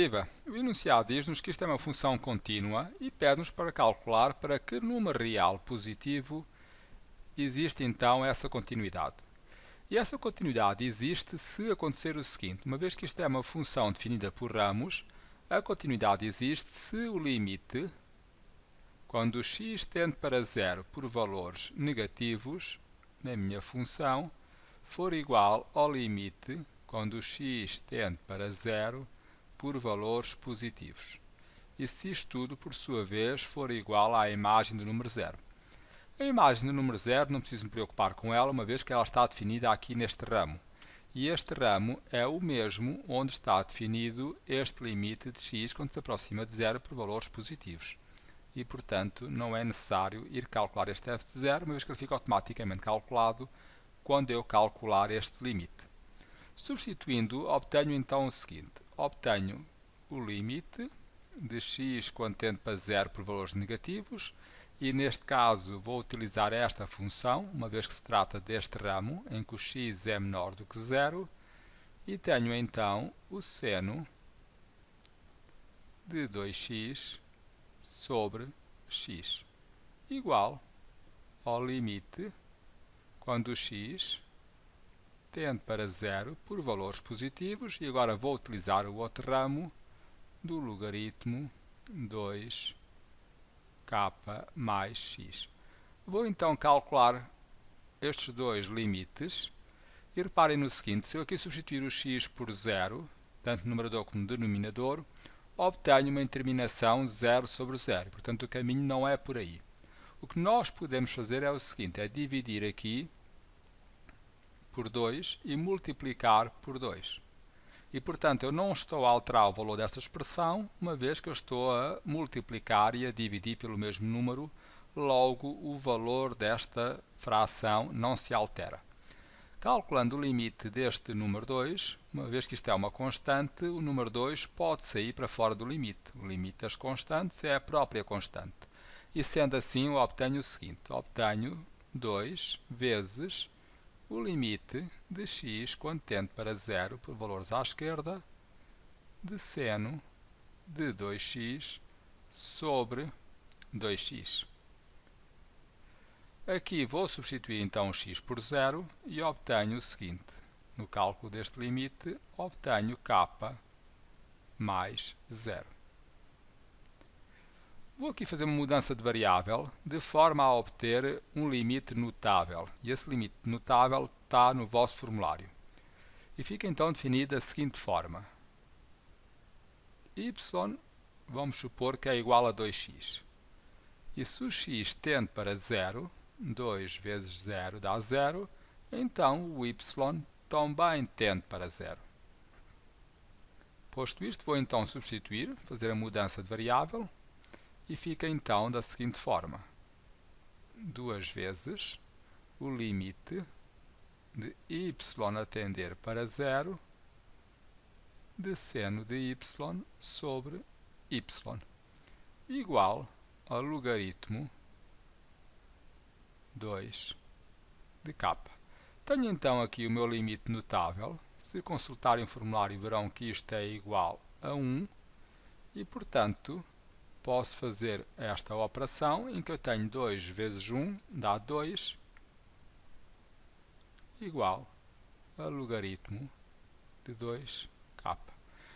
Viva! O enunciado diz-nos que isto é uma função contínua e pede-nos para calcular para que número real positivo existe então essa continuidade. E essa continuidade existe se acontecer o seguinte: uma vez que isto é uma função definida por ramos, a continuidade existe se o limite, quando o x tende para zero por valores negativos, na minha função, for igual ao limite, quando o x tende para zero por valores positivos. E se isto tudo, por sua vez, for igual à imagem do número zero. A imagem do número zero não preciso me preocupar com ela, uma vez que ela está definida aqui neste ramo. E este ramo é o mesmo onde está definido este limite de x quando se aproxima de zero por valores positivos. E, portanto, não é necessário ir calcular este f de zero, uma vez que ele fica automaticamente calculado quando eu calcular este limite. Substituindo, obtenho então o seguinte: obtenho o limite de x quando tende para zero por valores negativos, e neste caso vou utilizar esta função, uma vez que se trata deste ramo, em que o x é menor do que zero, e tenho então o seno de 2x sobre x, igual ao limite quando o x tende para zero por valores positivos, e agora vou utilizar o outro ramo do logaritmo 2k mais x. Vou então calcular estes dois limites e reparem no seguinte: se eu aqui substituir o x por zero, tanto no numerador como no denominador, obtenho uma terminação 0 sobre 0, portanto o caminho não é por aí. O que nós podemos fazer é o seguinte: é dividir aqui por 2 e multiplicar por 2. E, portanto, eu não estou a alterar o valor desta expressão, uma vez que eu estou a multiplicar e a dividir pelo mesmo número, logo o valor desta fração não se altera. Calculando o limite deste número 2, uma vez que isto é uma constante, o número 2 pode sair para fora do limite. O limite das constantes é a própria constante. E sendo assim, eu obtenho o seguinte: obtenho 2 vezes o limite de x quando tende para zero por valores à esquerda de seno de 2x sobre 2x. Aqui vou substituir então o x por zero e obtenho o seguinte: no cálculo deste limite, obtenho k mais zero. Vou aqui fazer uma mudança de variável, de forma a obter um limite notável. E esse limite notável está no vosso formulário. E fica então definido da seguinte forma: y, vamos supor que é igual a 2x. E se o x tende para zero, 2 vezes 0 dá 0, então o y também tende para zero. Posto isto, vou então substituir, fazer a mudança de variável, e fica então da seguinte forma: 2 vezes o limite de y a tender para zero de seno de y sobre y, igual ao logaritmo 2 de k. Tenho então aqui o meu limite notável. Se consultarem o formulário, verão que isto é igual a 1, e, portanto, posso fazer esta operação em que eu tenho 2 vezes 1 dá 2, igual a logaritmo de 2k.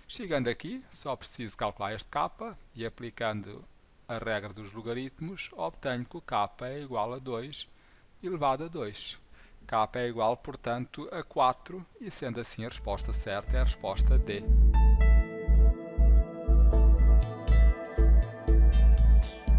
Chegando aqui, só preciso calcular este k e, aplicando a regra dos logaritmos, obtenho que o k é igual a 2 elevado a 2. K é igual, portanto, a 4, e sendo assim a resposta certa é a resposta D.